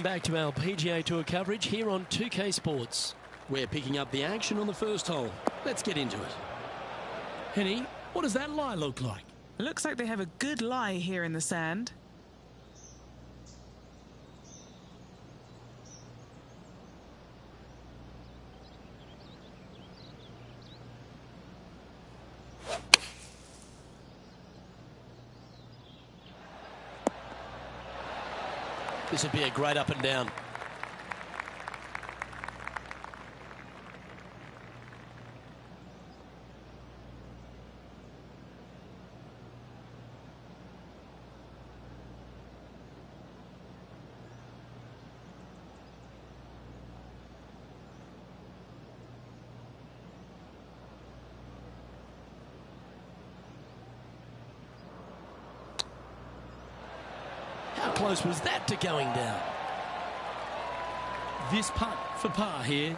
back to our PGA Tour coverage here on 2K Sports. We're picking up the action on the first hole. Let's get into it. Henny, what does that lie look like? It looks like they have a good lie here in the sand. This would be a great up and down. How close was that to going down? This putt for par here.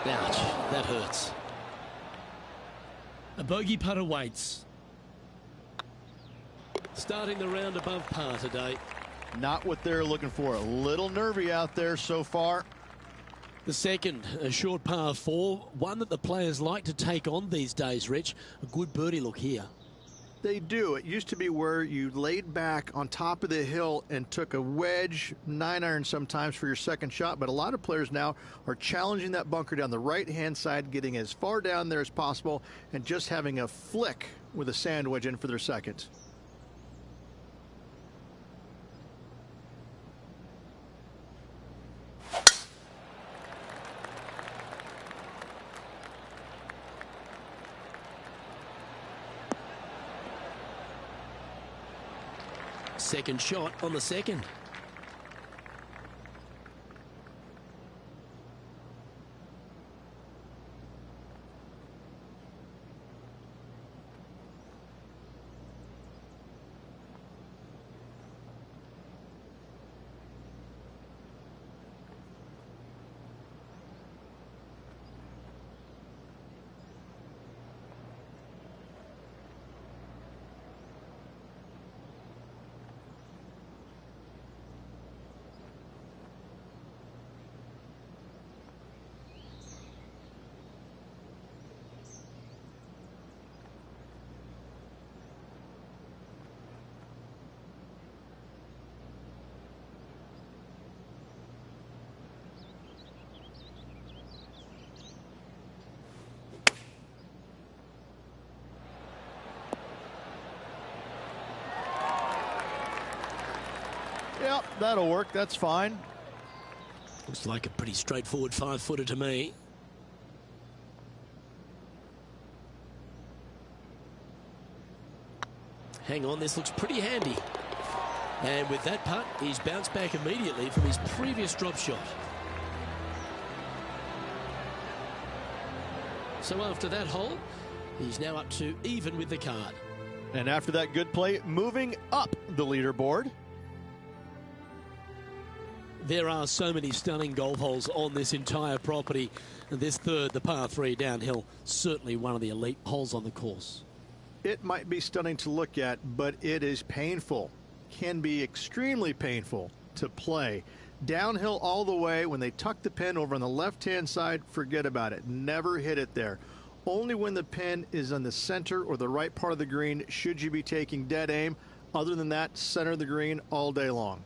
Ouch, that hurts. A bogey putt awaits. Starting the round above par today. Not what they're looking for. A little nervy out there so far. The second, a short par 4, one that the players like to take on these days, Rich. A good birdie look here. They do. It used to be where you laid back on top of the hill and took a wedge, 9-iron sometimes for your second shot, but a lot of players now are challenging that bunker down the right-hand side, getting as far down there as possible, and just having a flick with a sand wedge in for their second. Second shot on the second. Yep, that'll work. That's fine. Looks like a pretty straightforward 5-footer to me. Hang on, this looks pretty handy. And with that putt, he's bounced back immediately from his previous drop shot. So after that hole, he's now up to even with the card. And after that good play, moving up the leaderboard. There are so many stunning golf holes on this entire property. And this third, the par 3 downhill, certainly one of the elite holes on the course. It might be stunning to look at, but it is painful. Can be extremely painful to play. Downhill all the way. When they tuck the pin over on the left-hand side, forget about it. Never hit it there. Only when the pin is on the center or the right part of the green should you be taking dead aim. Other than that, center of the green all day long.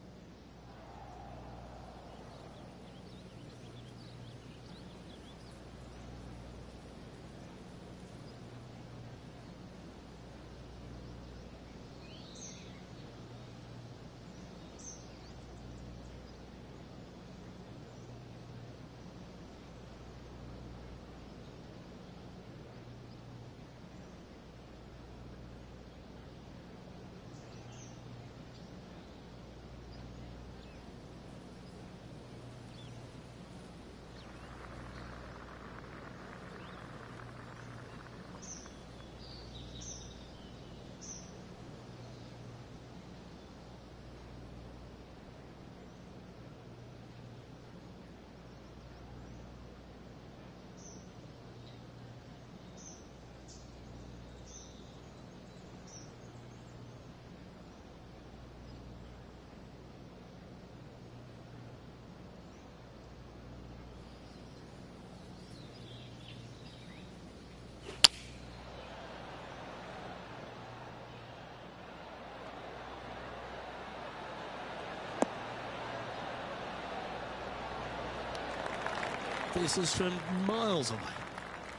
This is from miles away.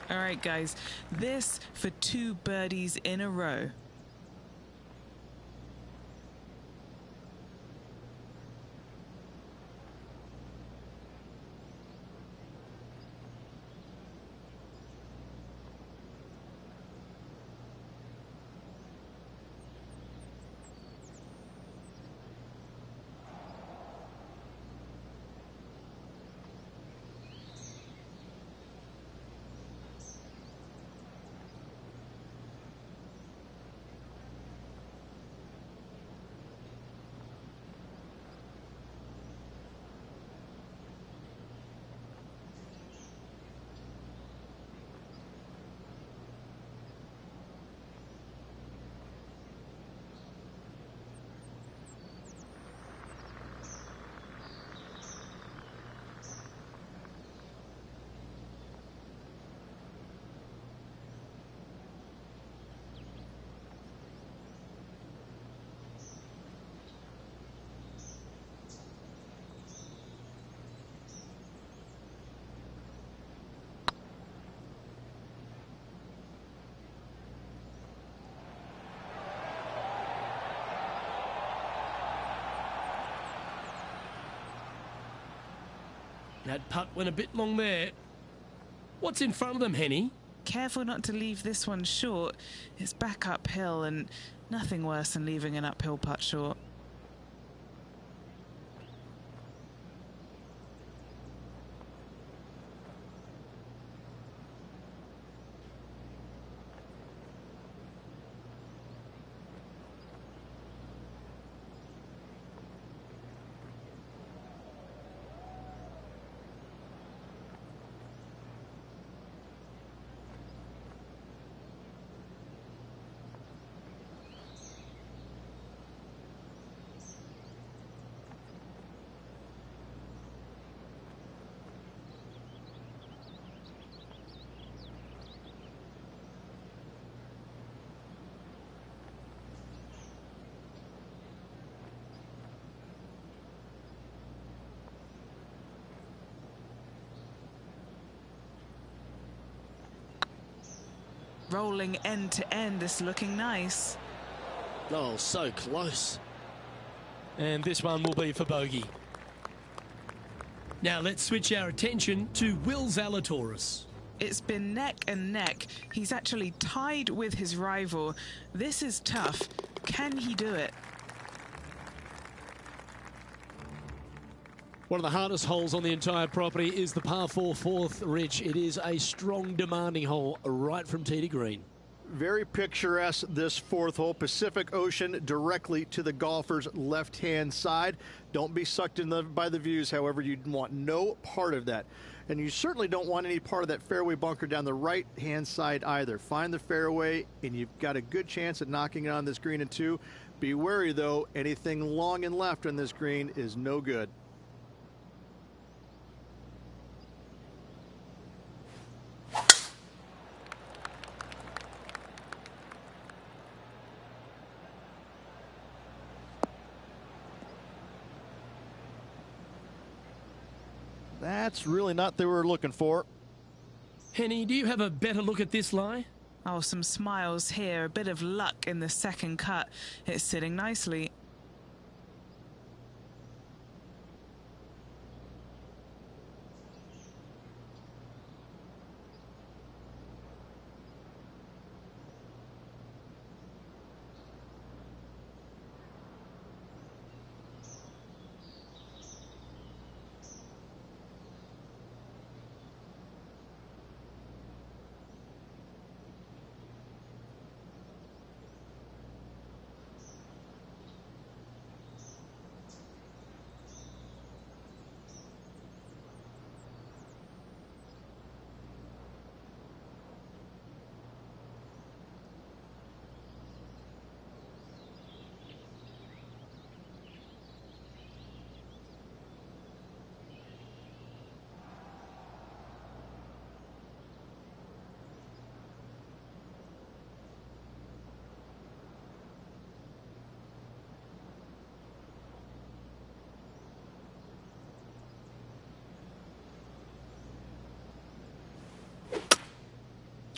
All right, guys, this for 2 birdies in a row. That putt went a bit long there. What's in front of them, Henny? Careful not to leave this one short. It's back uphill, and nothing worse than leaving an uphill putt short. Rolling end to end, this looking nice. Oh, so close. And this one will be for bogey. Now let's switch our attention to Will Zalatoris. It's been neck and neck. He's actually tied with his rival. This is tough. Can he do it? One of the hardest holes on the entire property is the par 4 fourth, Rich. It is a strong, demanding hole right from tee to green. Very picturesque, this 4th hole. Pacific Ocean directly to the golfer's left-hand side. Don't be sucked in by the views, however. You want no part of that. And you certainly don't want any part of that fairway bunker down the right-hand side either. Find the fairway, and you've got a good chance at knocking it on this green in 2. Be wary, though. Anything long and left on this green is no good. That's really not what they were looking for. Henny, do you have a better look at this lie? Oh, some smiles here. A bit of luck in the second cut. It's sitting nicely.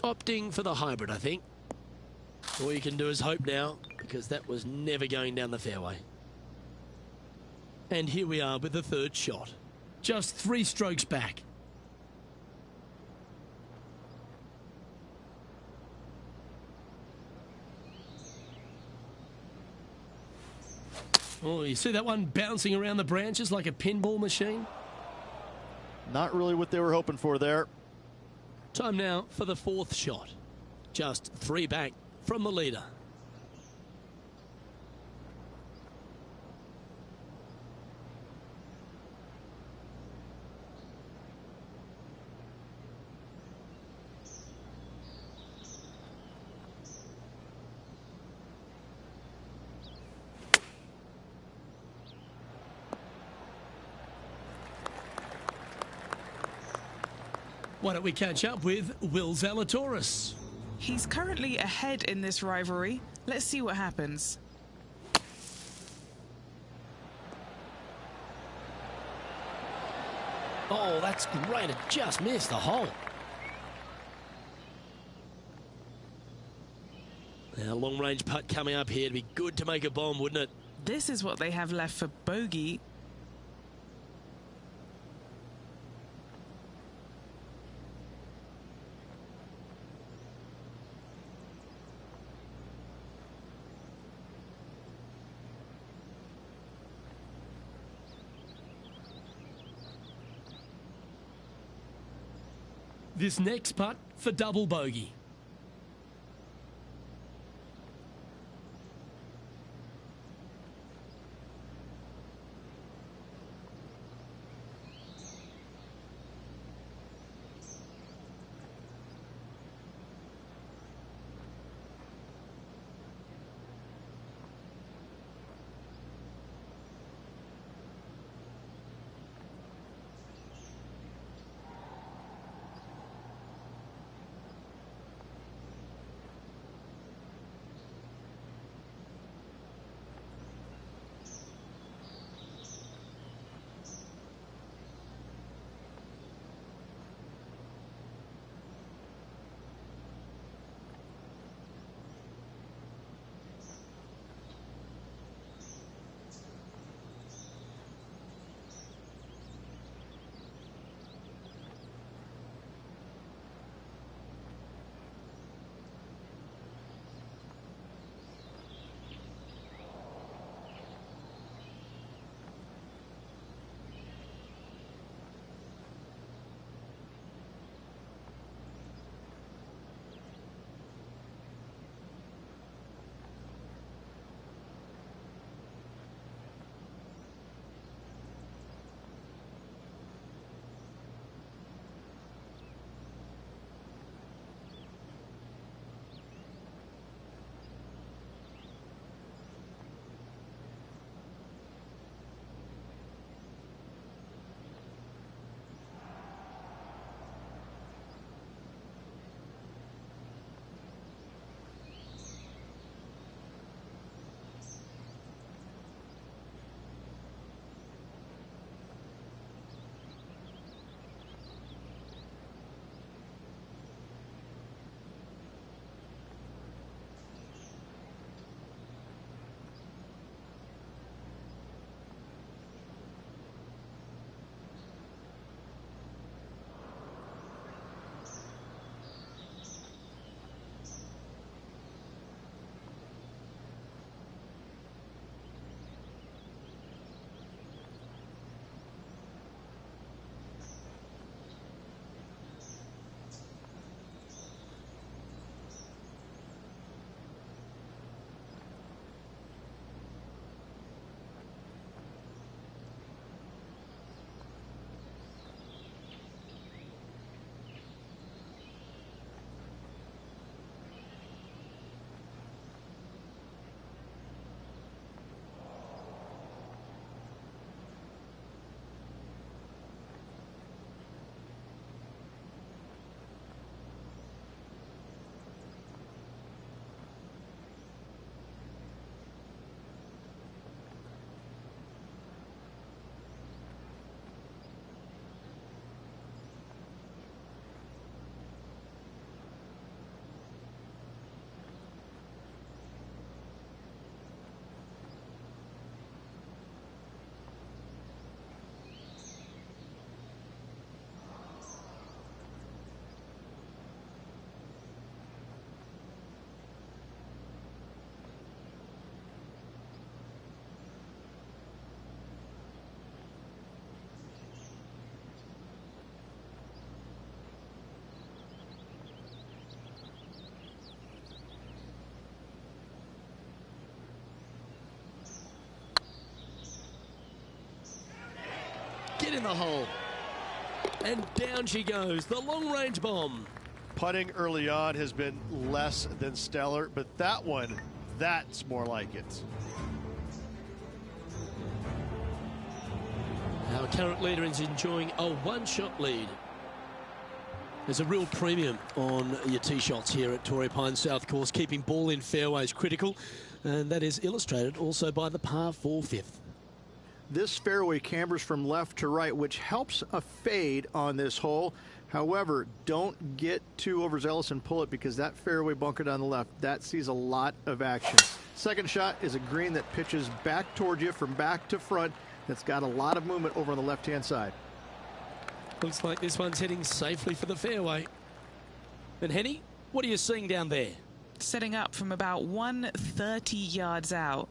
Opting for the hybrid, I think. All you can do is hope now, because that was never going down the fairway. And here we are with the third shot. Just 3 strokes back. Oh, you see that one bouncing around the branches like a pinball machine? Not really what they were hoping for there. Time now for the 4th shot. Just 3 back from the leader. Why don't we catch up with Will Zalatoris? He's currently ahead in this rivalry. Let's see what happens. Oh, that's great. It just missed the hole. Now, long-range putt coming up here. It'd be good to make a bomb, wouldn't it? This is what they have left for bogey. This next putt for double bogey. in the hole. And down she goes, the long-range bomb. Putting early on has been less than stellar, but that one, that's more like it. Our current leader is enjoying a one-shot lead. There's a real premium on your tee shots here at Torrey Pines South Course. Keeping ball in fairways critical, and that is illustrated also by the par 4 fifth. This fairway cambers from left to right, which helps a fade on this hole. However, don't get too overzealous and pull it, because that fairway bunker down the left, that sees a lot of action. Second shot is a green that pitches back towards you from back to front. That's got a lot of movement over on the left-hand side. Looks like this one's heading safely for the fairway. And Henny, what are you seeing down there? Setting up from about 130 yards out.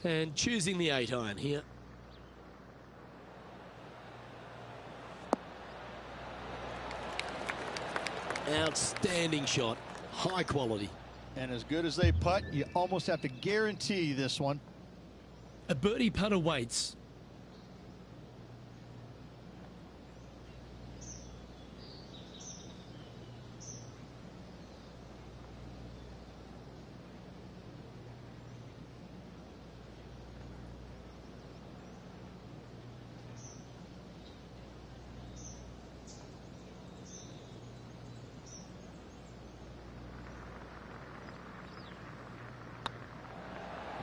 And choosing the 8-iron here. Outstanding shot, high quality. And as good as they putt, you almost have to guarantee this one. A birdie putt awaits.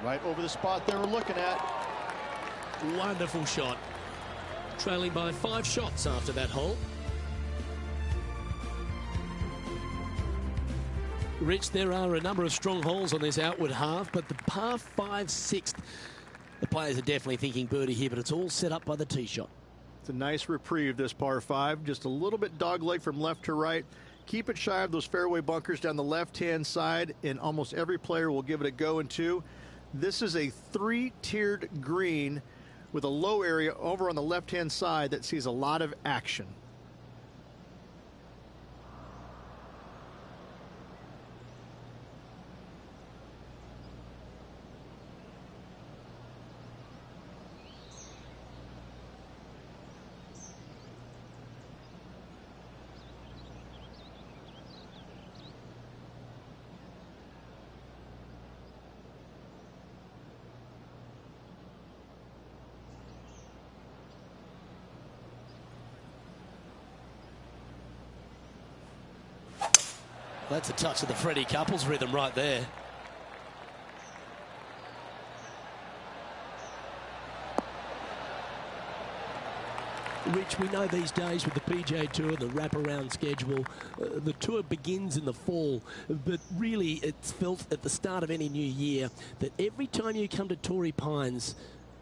Right over the spot they were looking at. Wonderful shot. Trailing by 5 shots after that hole. Rich, there are a number of strong holes on this outward half, but the par 5 6th, the players are definitely thinking birdie here, but it's all set up by the tee shot. It's a nice reprieve, this par 5. Just a little bit dogleg from left to right. Keep it shy of those fairway bunkers down the left-hand side, and almost every player will give it a go in 2. This is a 3-tiered green with a low area over on the left-hand side that sees a lot of action. That's a touch of the Freddie Couples rhythm right there. Rich, we know these days with the PGA Tour, the wraparound schedule, the tour begins in the fall, but really it's felt at the start of any new year that every time you come to Torrey Pines,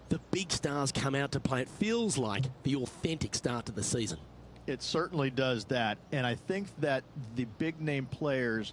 the big stars come out to play. It feels like the authentic start to the season. It certainly does that, and I think that the big name players,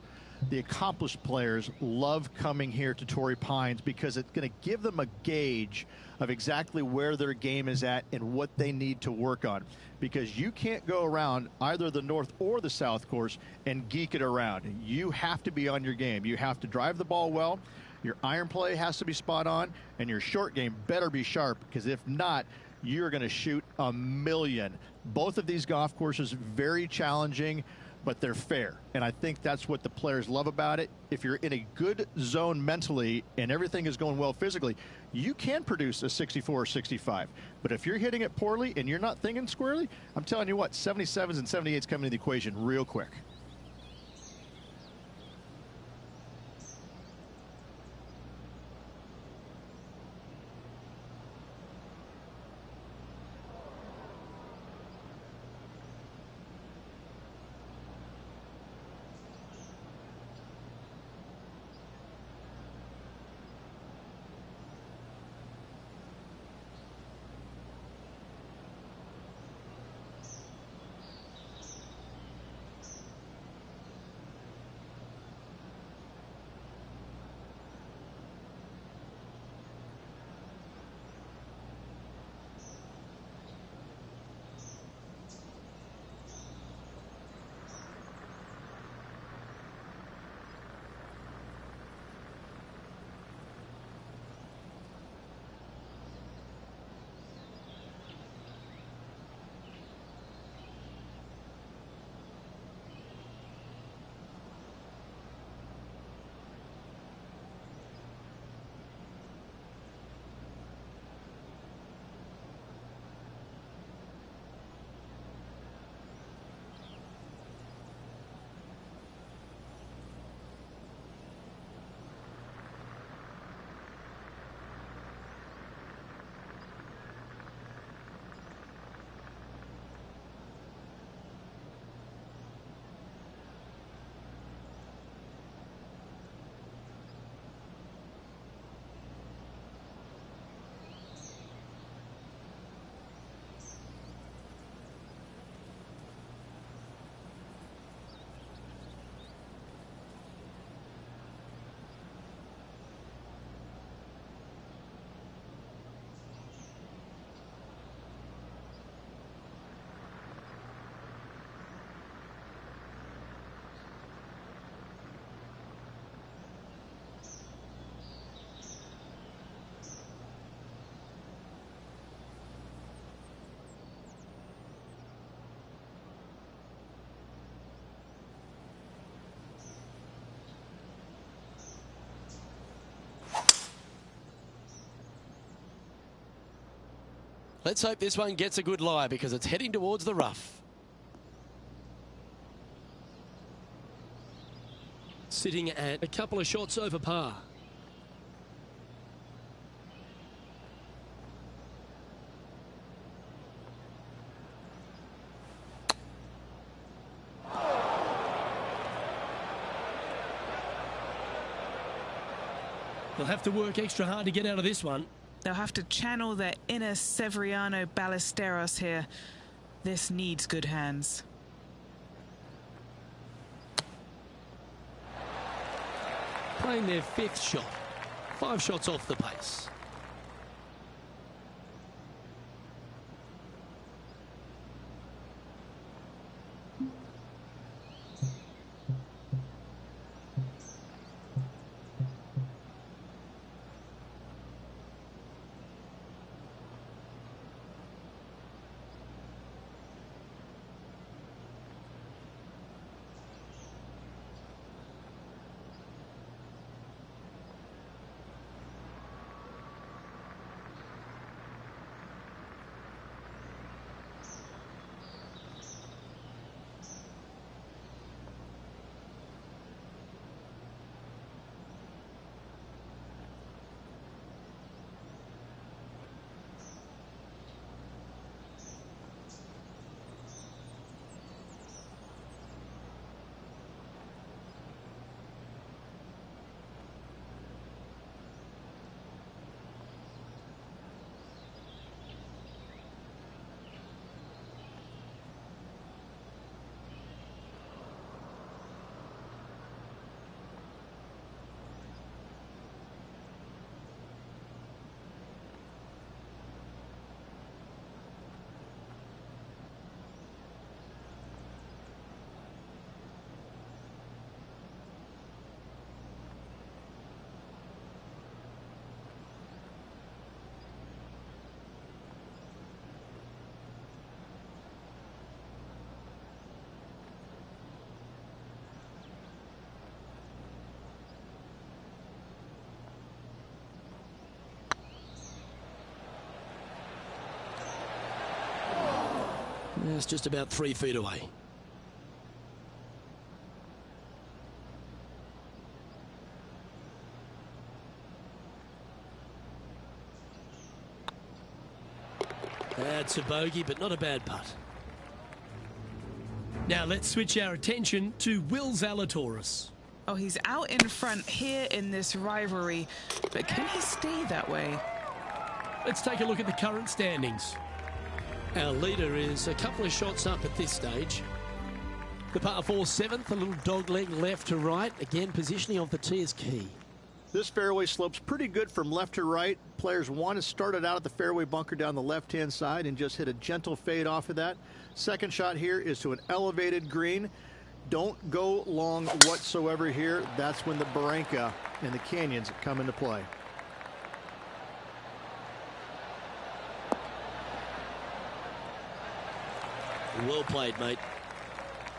the accomplished players, love coming here to Torrey Pines because it's going to give them a gauge of exactly where their game is at and what they need to work on, because you can't go around either the north or the south course and geek it around. You have to be on your game. You have to drive the ball well, your iron play has to be spot on, and your short game better be sharp, because if not, you're going to shoot a million. Both of these golf courses very challenging, but they're fair, and I think that's what the players love about it. If you're in a good zone mentally and everything is going well physically, you can produce a 64 or 65. But if you're hitting it poorly and you're not thinking squarely, I'm telling you what, 77s and 78s come into the equation real quick. Let's hope this one gets a good lie because it's heading towards the rough. Sitting at a couple of shots over par. They'll have to work extra hard to get out of this one. They'll have to channel their inner Severiano Ballesteros here. This needs good hands. Playing their 5th shot. 5 shots off the pace. It's just about 3 feet away. That's a bogey, but not a bad putt. Now let's switch our attention to Will Zalatoris. Oh, he's out in front here in this rivalry, but can he stay that way? Let's take a look at the current standings. Our leader is a couple of shots up at this stage. The par 4 7th, a little dog leg left to right. Again, positioning of the tee is key. This fairway slopes pretty good from left to right. Players want to start it out at the fairway bunker down the left-hand side and just hit a gentle fade off of that. Second shot here is to an elevated green. Don't go long whatsoever here. That's when the Barranca and the canyons come into play. Well played, mate.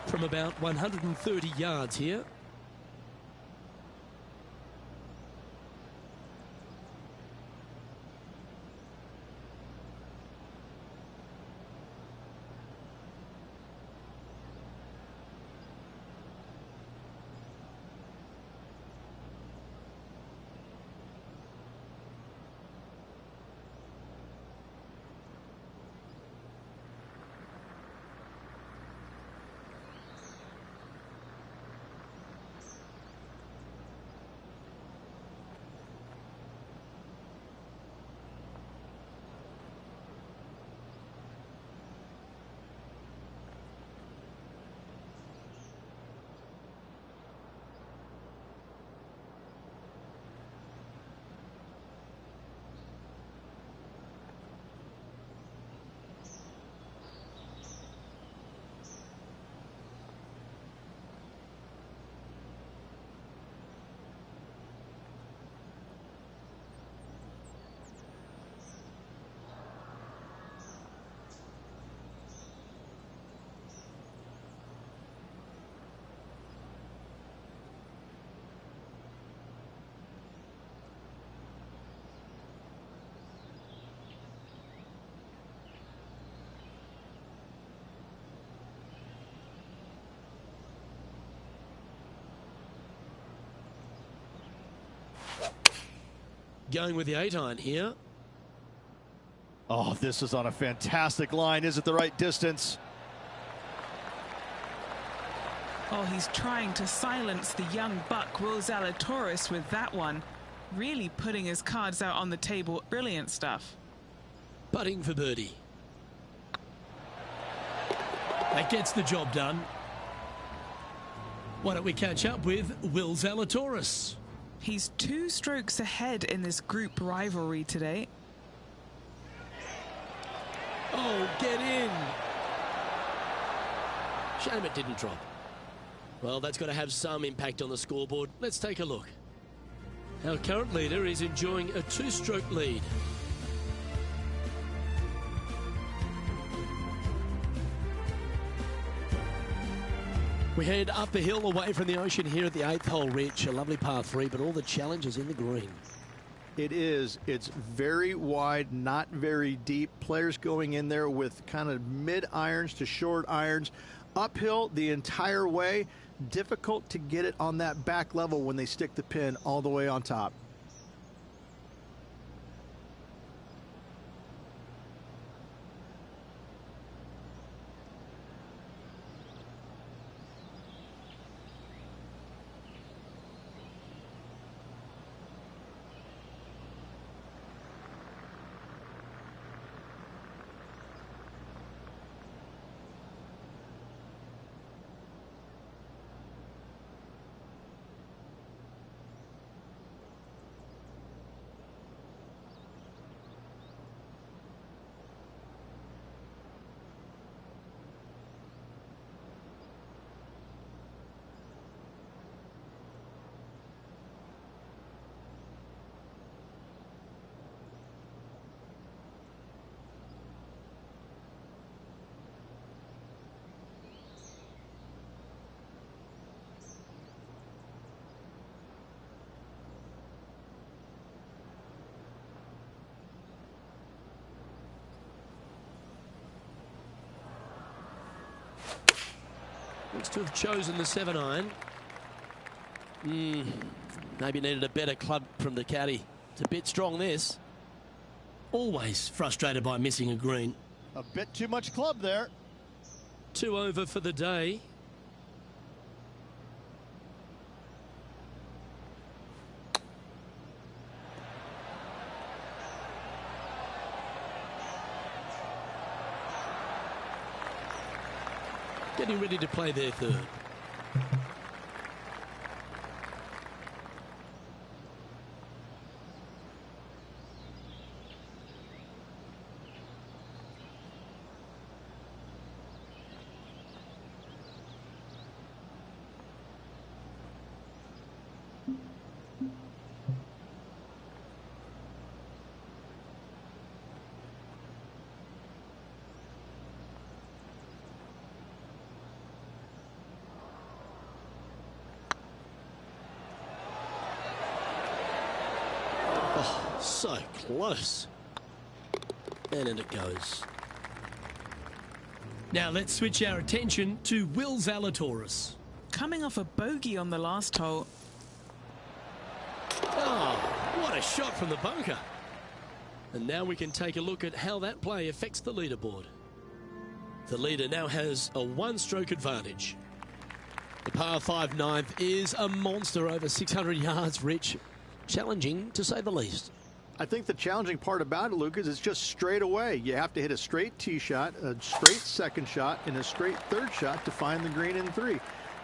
From about 130 yards here. Going with the 8-iron here. Oh, this is on a fantastic line. Is it the right distance? Oh, he's trying to silence the young buck, Will Zalatoris, with that one. Really putting his cards out on the table. Brilliant stuff. Putting for birdie. That gets the job done. Why don't we catch up with Will Zalatoris? He's 2 strokes ahead in this group rivalry today. Oh, get in. Shame it didn't drop. Well, that's got to have some impact on the scoreboard. Let's take a look. Our current leader is enjoying a 2-stroke lead. We head up the hill away from the ocean here at the 8th hole, Rich. A lovely par 3, but all the challenges in the green. It is. It's very wide, not very deep. Players going in there with kind of mid-irons to short irons. Uphill the entire way. Difficult to get it on that back level when they stick the pin all the way on top. Looks to have chosen the 7-iron. Maybe needed a better club from the caddy. It's a bit strong, this. Always frustrated by missing a green. A bit too much club there. 2 over for the day. Getting ready to play their 3rd. So close. And in it goes. Now let's switch our attention to Will Zalatoris. Coming off a bogey on the last hole. Oh, what a shot from the bunker. And now we can take a look at how that play affects the leaderboard. The leader now has a 1-stroke advantage. The par 5 9th is a monster over 600 yards, Rich. Challenging, to say the least. I think the challenging part about it, Luke, is it's just straight away. You have to hit a straight tee shot, a straight second shot, and a straight 3rd shot to find the green in 3.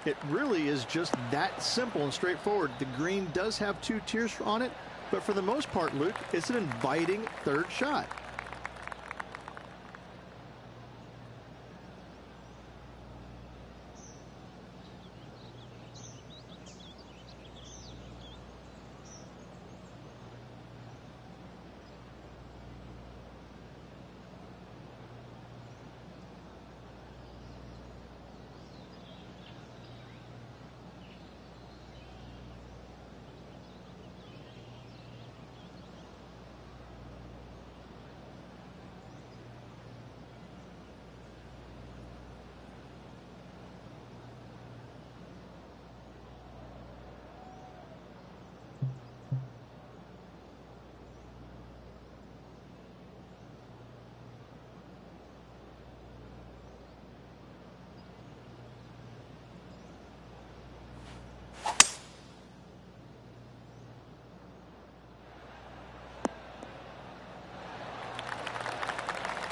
It really is just that simple and straightforward. The green does have 2 tiers on it, but for the most part, Luke, it's an inviting 3rd shot.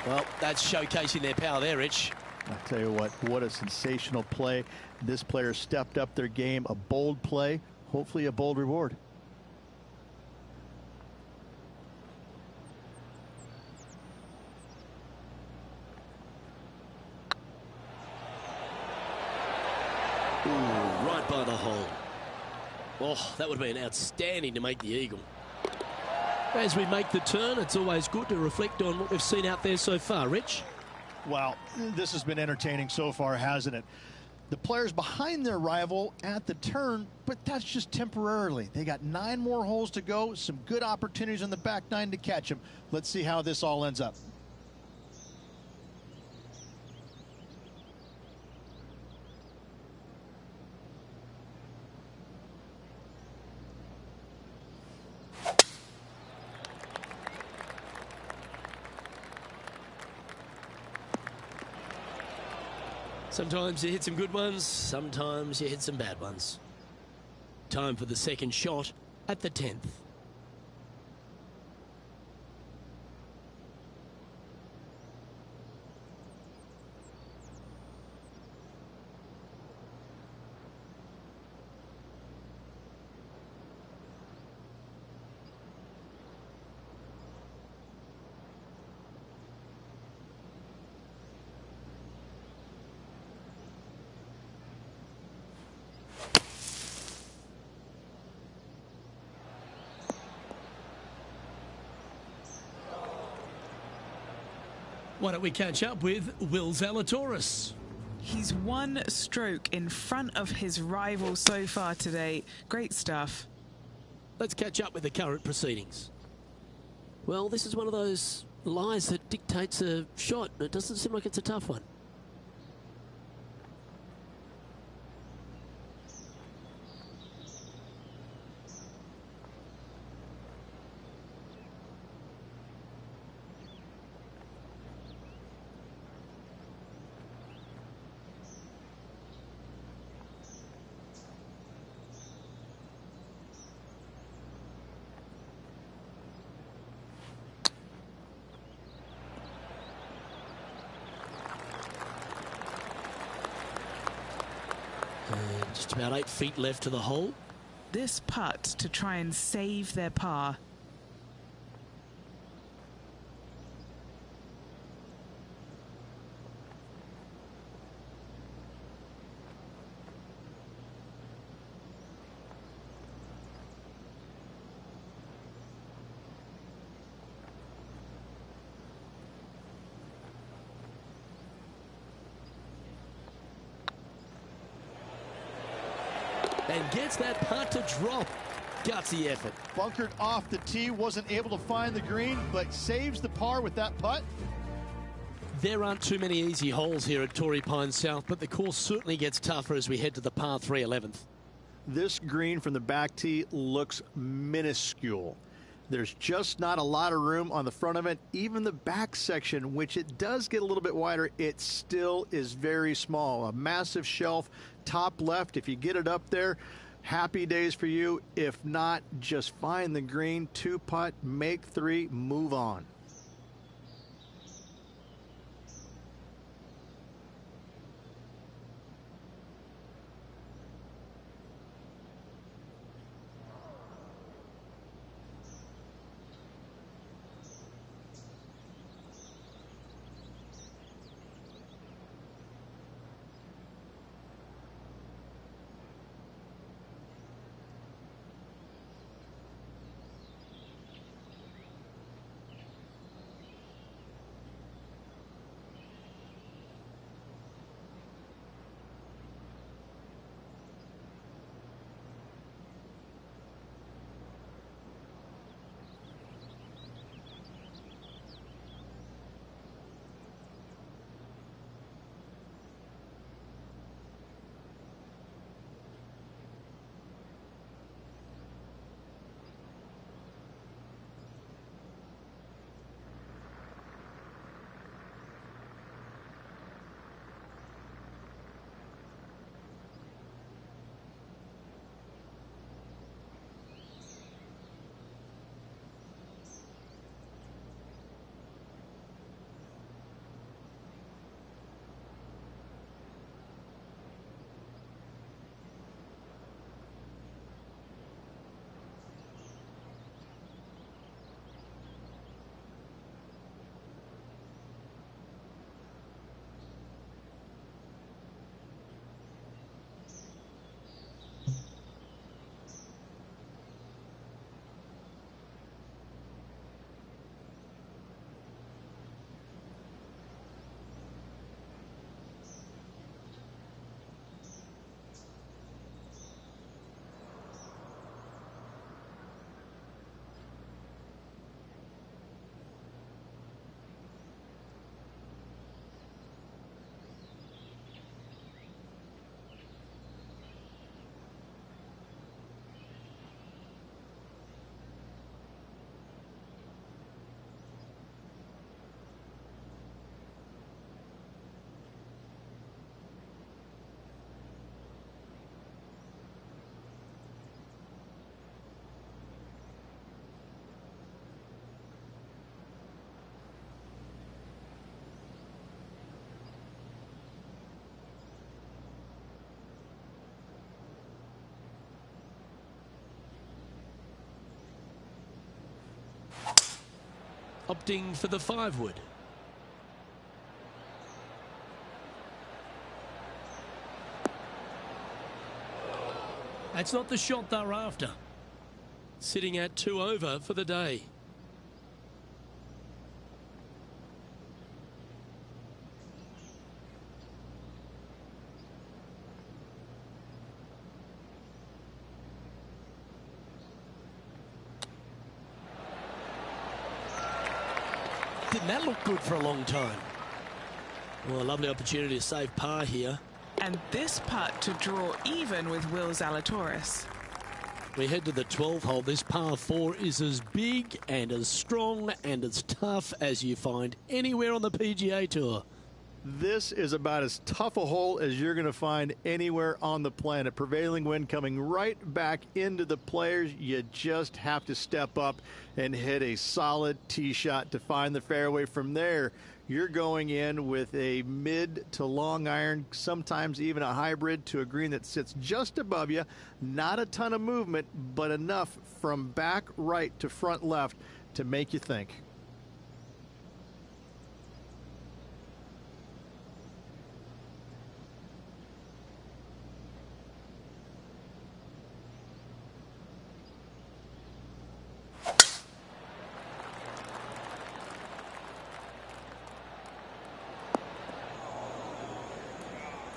Well, that's showcasing their power there, Rich. I tell you what a sensational play. This player stepped up their game. A bold play, hopefully a bold reward. Ooh, right by the hole. Oh, that would have been outstanding to make the eagle. As we make the turn, it's always good to reflect on what we've seen out there so far, Rich. Well, this has been entertaining so far, hasn't it? The players behind their rival at the turn, but that's just temporarily. They got 9 more holes to go, some good opportunities on the back 9 to catch them. Let's see how this all ends up. Sometimes you hit some good ones, sometimes you hit some bad ones. Time for the second shot at the 10th. Why don't we catch up with Will Zalatoris? He's 1 stroke in front of his rival so far today. Great stuff. Let's catch up with the current proceedings. Well, this is one of those lies that dictates a shot. It doesn't seem like it's a tough one. And just about 8 feet left to the hole. This putt to try and save their par. And gets that putt to drop. Gutsy effort. Bunkered off the tee, wasn't able to find the green, but saves the par with that putt. There aren't too many easy holes here at Torrey Pines South, but the course certainly gets tougher as we head to the par 3 11th. This green from the back tee looks minuscule. There's just not a lot of room on the front of it. Even the back section, which it does get a little bit wider, it still is very small. A massive shelf, top left. If you get it up there, happy days for you. If not, just find the green, 2-putt, make 3, move on. opting for the 5-wood. That's not the shot they're after. Sitting at 2 over for the day. Didn't that look good for a long time? Well, a lovely opportunity to save par here. And this putt to draw even with Will Zalatoris. We head to the 12th hole. This par 4 is as big and as strong and as tough as you find anywhere on the PGA Tour. This is about as tough a hole as you're going to find anywhere on the planet. Prevailing wind coming right back into the players. You just have to step up and hit a solid tee shot to find the fairway. From there, you're going in with a mid to long iron, sometimes even a hybrid, to a green that sits just above you. Not a ton of movement, but enough from back right to front left to make you think.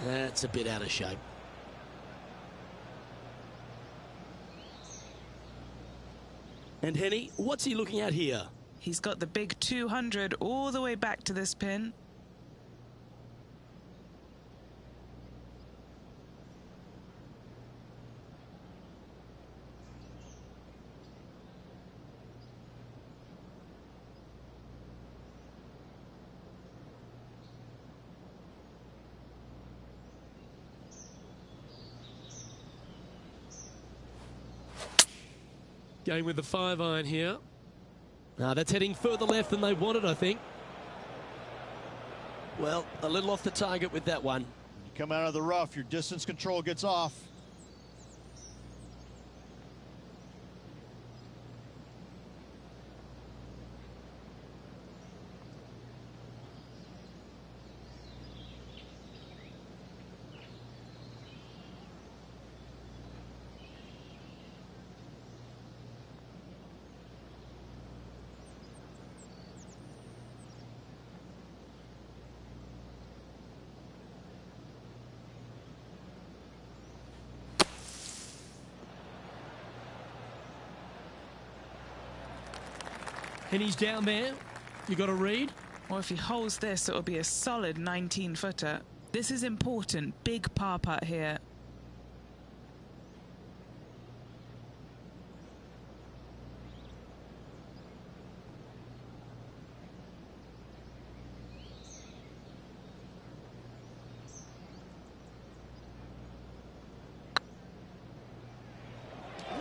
That's a bit out of shape. And Henny, what's he looking at here? He's got the big 200 all the way back to this pin. Going with the 5-iron here. That's heading further left than they wanted, I think. Well, a little off the target with that one. You come out of the rough, your distance control gets off. And he's down there. You got to read. Or if he holds this, it'll be a solid 19-footer. This is important. Big par putt here.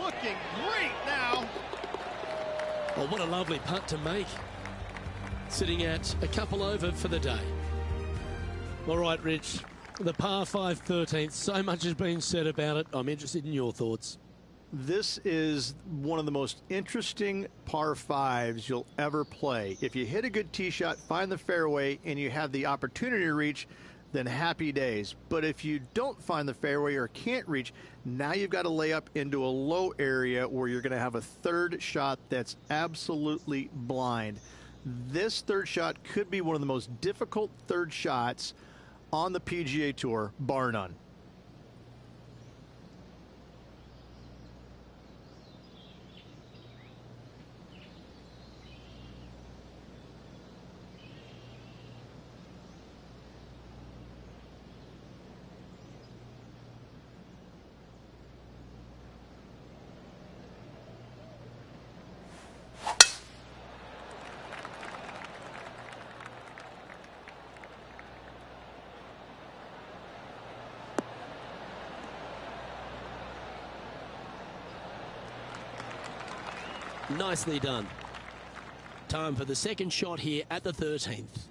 Looking great now. Oh, what a lovely putt to make. Sitting at a couple over for the day. All right, Rich. The par 5 13th. So much has been said about it. I'm interested in your thoughts. This is one of the most interesting par 5s you'll ever play. If you hit a good tee shot, find the fairway, and you have the opportunity to reach, then happy days. But if you don't find the fairway or can't reach, now you've got to lay up into a low area where you're going to have a third shot that's absolutely blind. This third shot could be one of the most difficult third shots on the PGA Tour, bar none. Nicely done. Time for the second shot here at the 13th.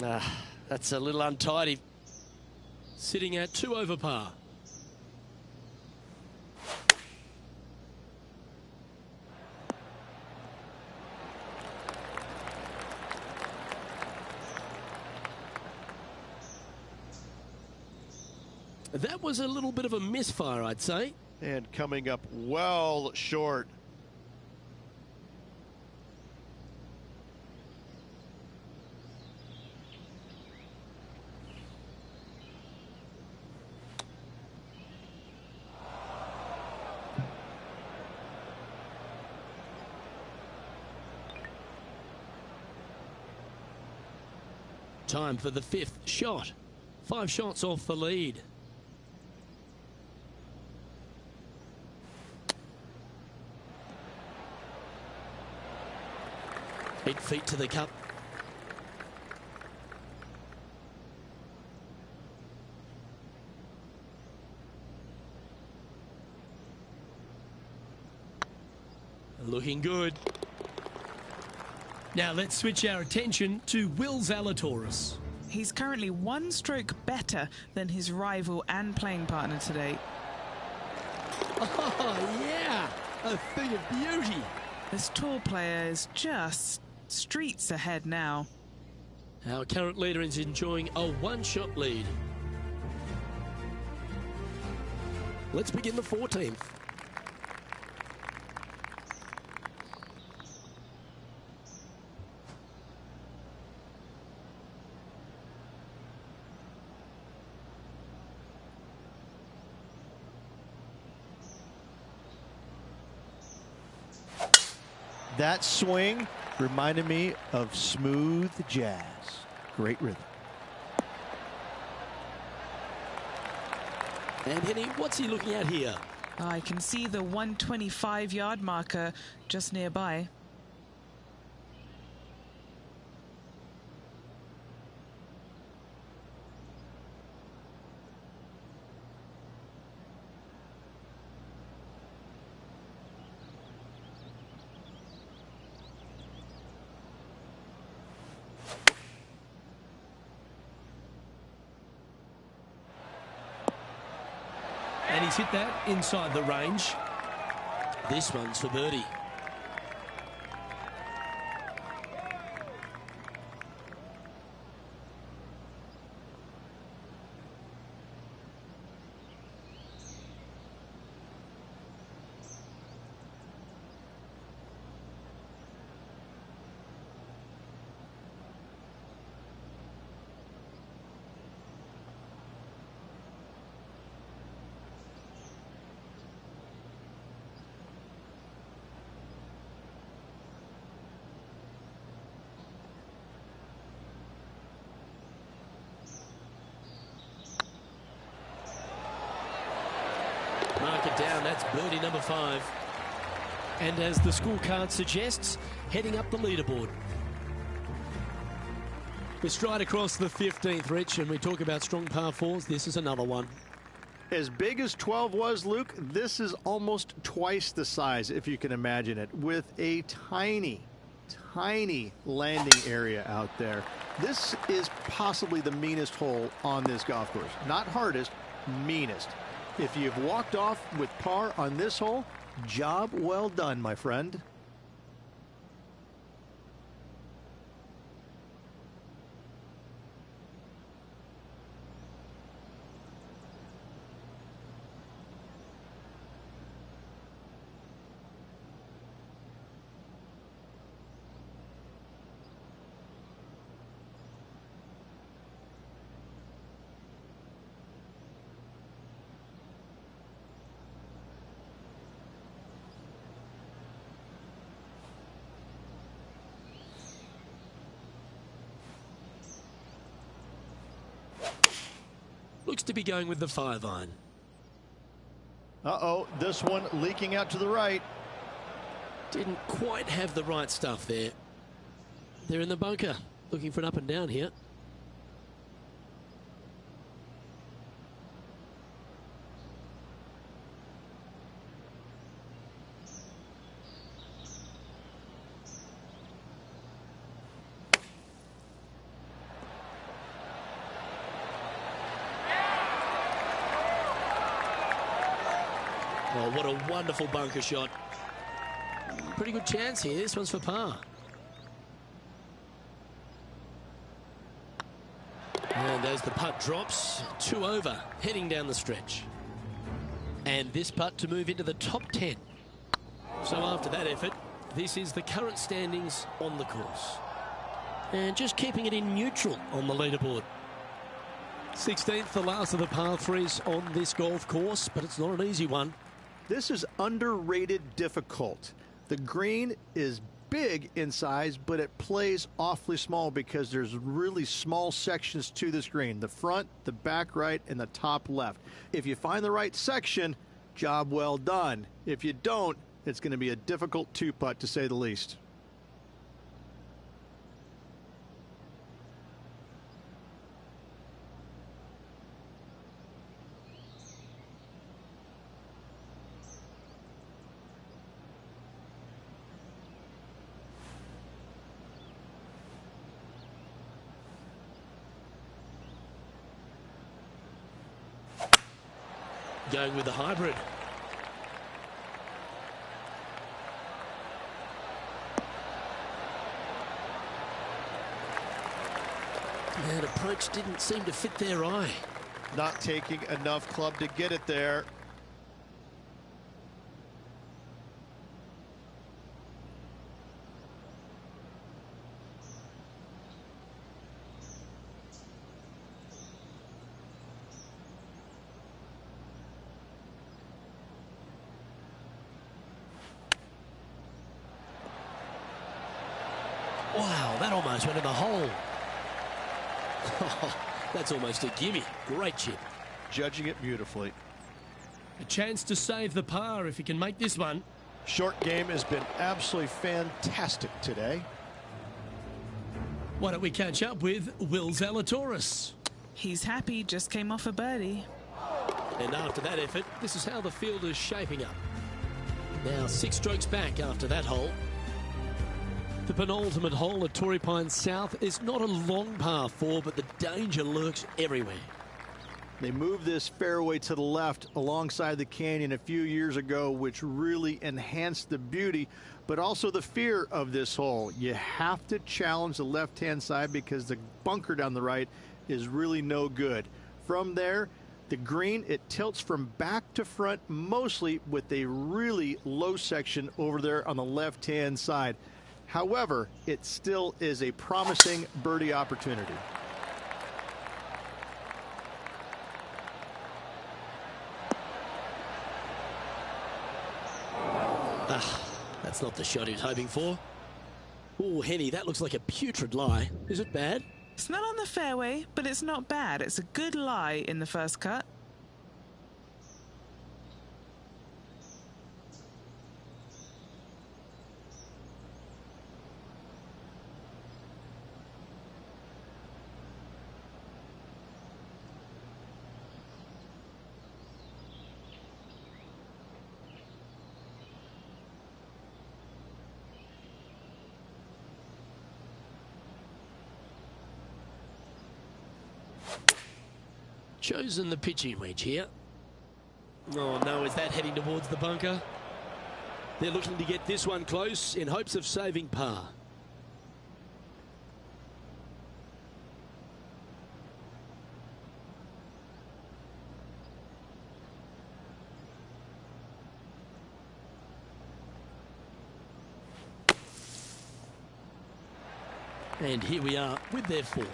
That's a little untidy. Sitting at 2 over par. That was a little bit of a misfire, I'd say. And coming up well short. Time for the 5th shot. 5 shots off the lead. 8 feet to the cup. Looking good. Now let's switch our attention to Will Zalatoris. He's currently 1 stroke better than his rival and playing partner today. Oh, yeah, a thing of beauty. This tall player is just streets ahead now. Our current leader is enjoying a 1-shot lead. Let's begin the 14th. That swing reminded me of smooth jazz. Great rhythm. And Henny, what's he looking at here? I can see the 125-yard marker just nearby. And he's hit that inside the range. This one's for birdie. Mark it down, that's birdie number 5. And as the scorecard suggests, heading up the leaderboard. We're straight across the 15th, Rich, and we talk about strong par 4s. This is another one. As big as 12 was, Luke, this is almost twice the size, if you can imagine it, with a tiny, tiny landing area out there. This is possibly the meanest hole on this golf course. Not hardest, meanest. If you've walked off with par on this hole, job well done, my friend. Looks to be going with the 5-iron. Uh-oh, this one leaking out to the right. Didn't quite have the right stuff there. They're in the bunker, looking for an up and down here. Oh, what a wonderful bunker shot. Pretty good chance here. This one's for par. And as the putt drops, 2 over, heading down the stretch. And this putt to move into the top 10. So after that effort, this is the current standings on the course. And just keeping it in neutral on the leaderboard. 16th, the last of the par 3s on this golf course, but it's not an easy one. This is underrated difficult. The green is big in size, but it plays awfully small because there's really small sections to this green. The front, the back right, and the top left. If you find the right section, job well done. If you don't, it's going to be a difficult 2-putt to say the least. Going with the hybrid. And approach didn't seem to fit their eye. Not taking enough club to get it there. Wow, that almost went in the hole. That's almost a gimme. Great chip. Judging it beautifully. A chance to save the par if he can make this one. Short game has been absolutely fantastic today. Why don't we catch up with Will Zalatoris? He's happy, just came off a birdie. And after that effort, this is how the field is shaping up. Now 6 strokes back after that hole. The penultimate hole at Torrey Pines South is not a long par 4, but the danger lurks everywhere. They moved this fairway to the left alongside the canyon a few years ago, which really enhanced the beauty, but also the fear of this hole. You have to challenge the left-hand side because the bunker down the right is really no good. From there, the green, it tilts from back to front, mostly with a really low section over there on the left-hand side. However, it still is a promising birdie opportunity. That's not the shot he was hoping for. Oh, Henny, that looks like a putrid lie. Is it bad? It's not on the fairway, but it's not bad. It's a good lie in the first cut. Chosen the pitching wedge here. Oh no, is that heading towards the bunker? They're looking to get this one close in hopes of saving par. And here we are with their 4.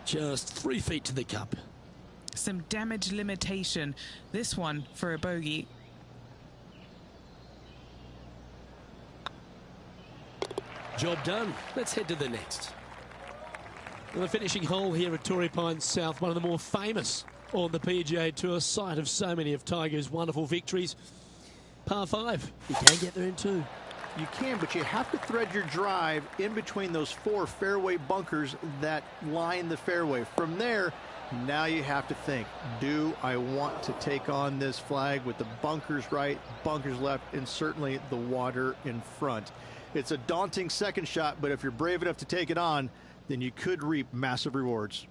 Just 3 feet to the cup. Some damage limitation. This one for a bogey. Job done. Let's head to the next. And the finishing hole here at Torrey Pines South, one of the more famous on the PGA Tour, site of so many of Tiger's wonderful victories. Par 5. You can get there in 2. You can, but you have to thread your drive in between those 4 fairway bunkers that line the fairway. From there, now you have to think, do I want to take on this flag with the bunkers right, bunkers left, and certainly the water in front? It's a daunting second shot, but if you're brave enough to take it on, then you could reap massive rewards.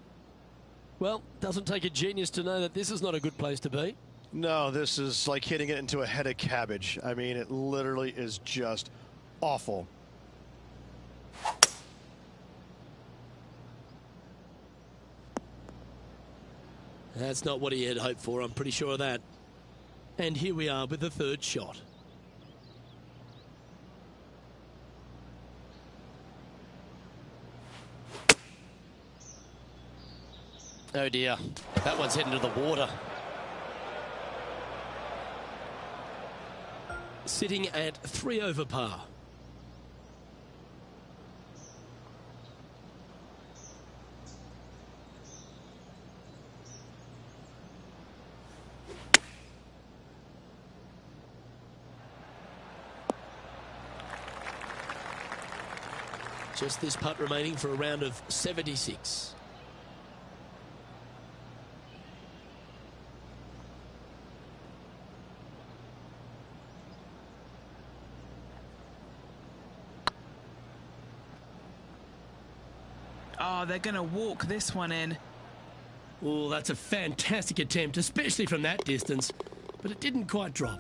Well, doesn't take a genius to know that this is not a good place to be. No, this is like hitting it into a head of cabbage. I mean, it literally is just awful. That's not what he had hoped for, I'm pretty sure of that. And here we are with the third shot. Oh dear, that one's heading to the water. Sitting at 3 over par. Just this putt remaining for a round of 76. Oh, they're going to walk this one in. Oh, that's a fantastic attempt, especially from that distance. But it didn't quite drop.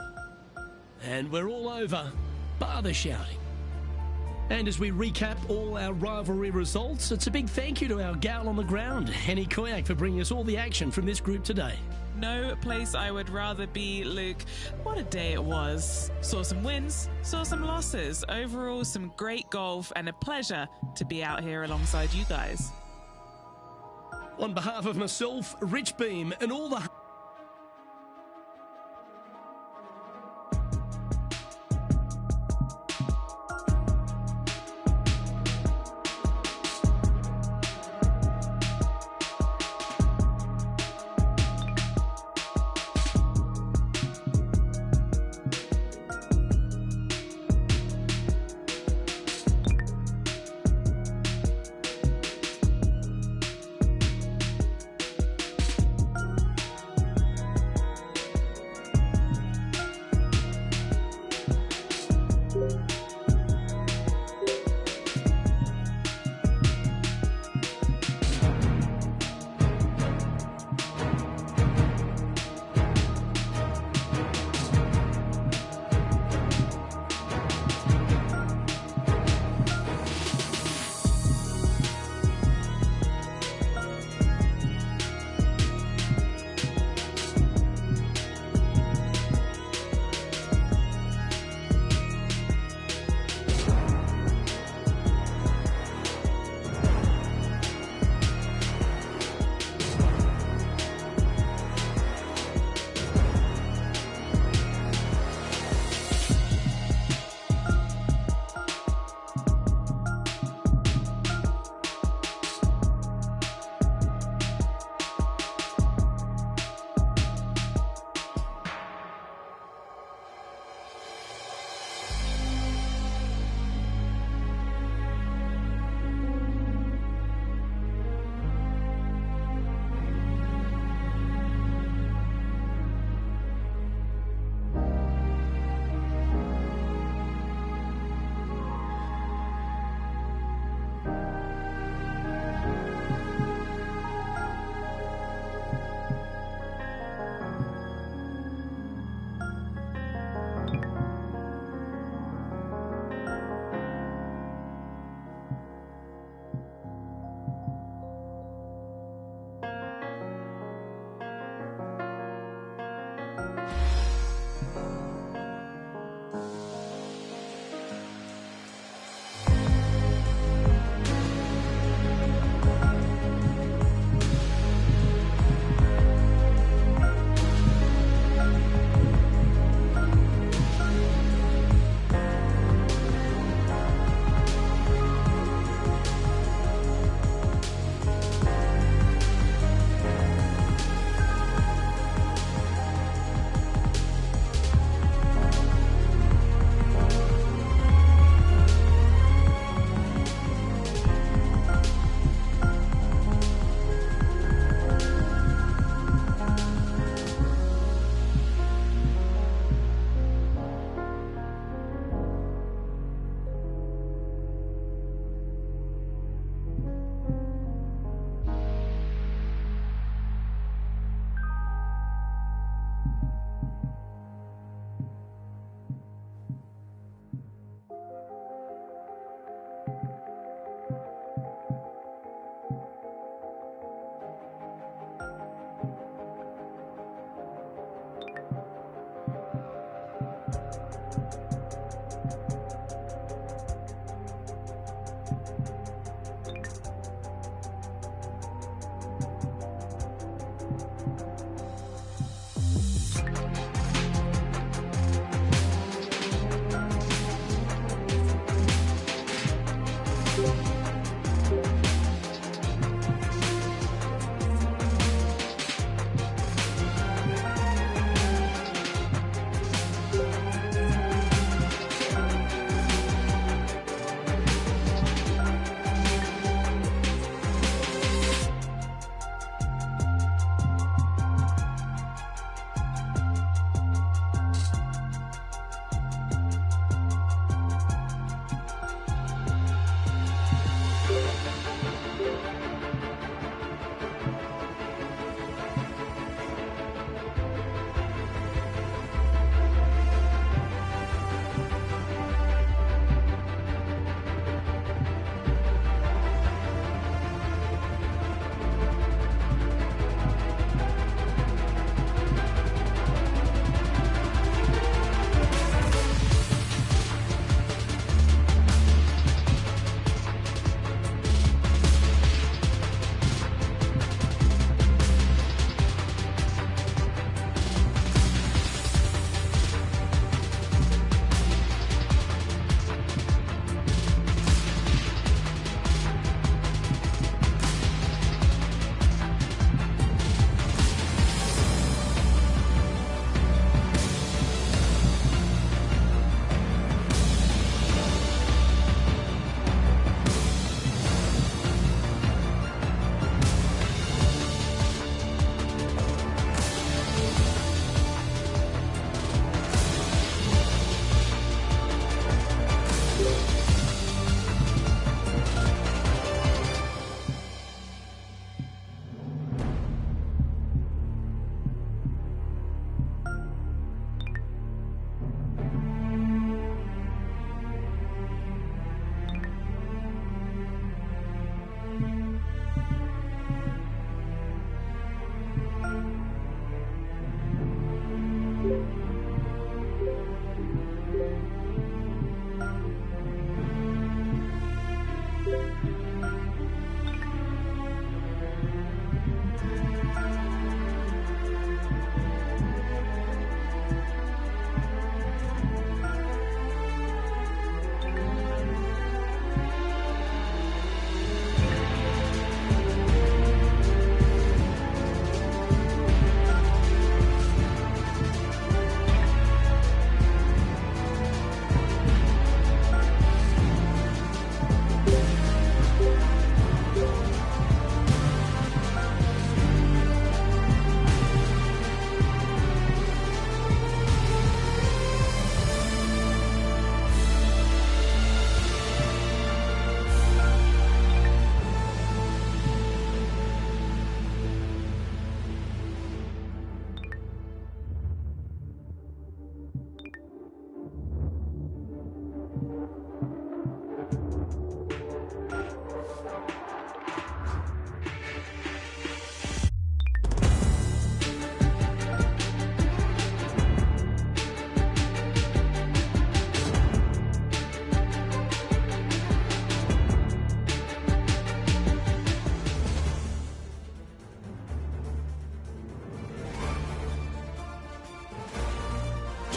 And we're all over, bar the shouting. And as we recap all our rivalry results, it's a big thank you to our gal on the ground, Henny Koyak, for bringing us all the action from this group today. No place I would rather be, Luke. What a day it was. Saw some wins, saw some losses. Overall, some great golf and a pleasure to be out here alongside you guys. On behalf of myself, Rich Beam, and all the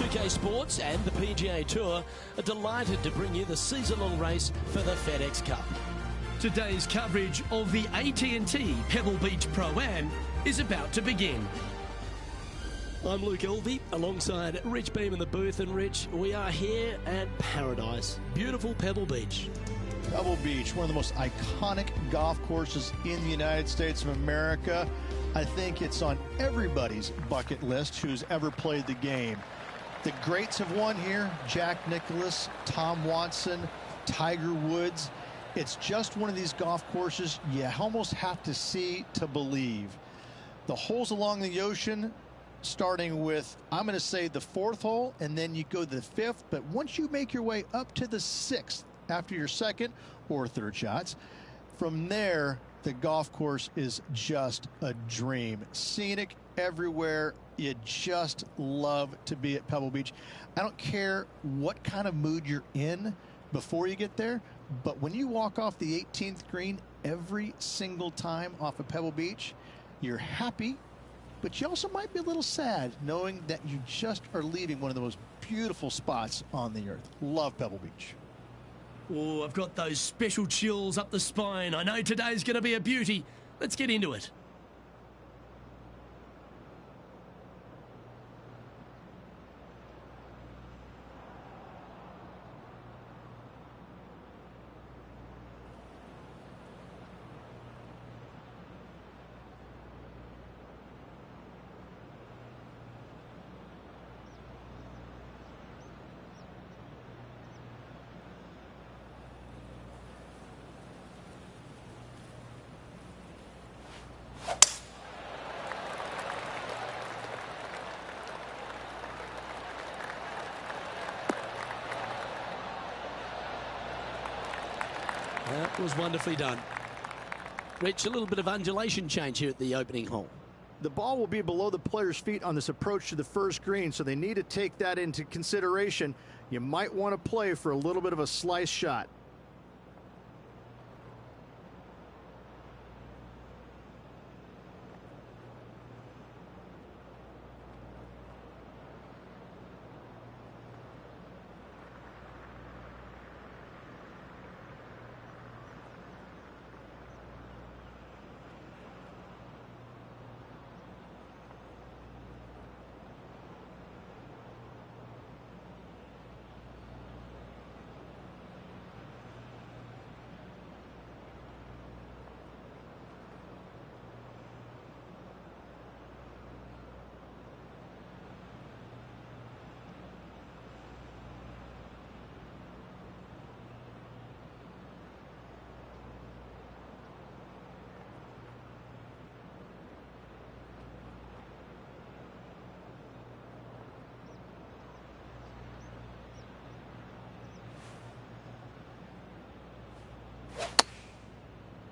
UK Sports and the PGA Tour are delighted to bring you the season-long race for the FedEx Cup. Today's coverage of the AT&T Pebble Beach Pro-Am is about to begin. I'm Luke Elvey alongside Rich Beam in the booth, and Rich, we are here at Paradise, beautiful Pebble Beach. Pebble Beach, one of the most iconic golf courses in the United States of America. I think it's on everybody's bucket list who's ever played the game. The greats have won here: Jack Nicklaus, Tom Watson, Tiger Woods. It's just one of these golf courses you almost have to see to believe. The holes along the ocean, starting with, I'm going to say, the 4th hole, and then you go to the 5th. But once you make your way up to the 6th after your 2nd or 3rd shots, from there, the golf course is just a dream. Scenic everywhere. You just love to be at Pebble Beach. I don't care what kind of mood you're in before you get there, but when you walk off the 18th green every single time off of Pebble Beach, you're happy, but you also might be a little sad knowing that you just are leaving one of the most beautiful spots on the earth. Love Pebble Beach. Oh, I've got those special chills up the spine. I know today's going to be a beauty. Let's get into it. That was wonderfully done. Rich, a little bit of undulation change here at the opening hole. The ball will be below the player's feet on this approach to the first green, so they need to take that into consideration. You might want to play for a little bit of a slice shot.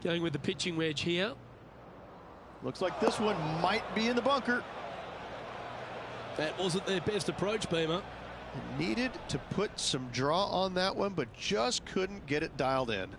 Going with the pitching wedge here. Looks like this one might be in the bunker. That wasn't their best approach, Beamer. Needed to put some draw on that one, but just couldn't get it dialed in.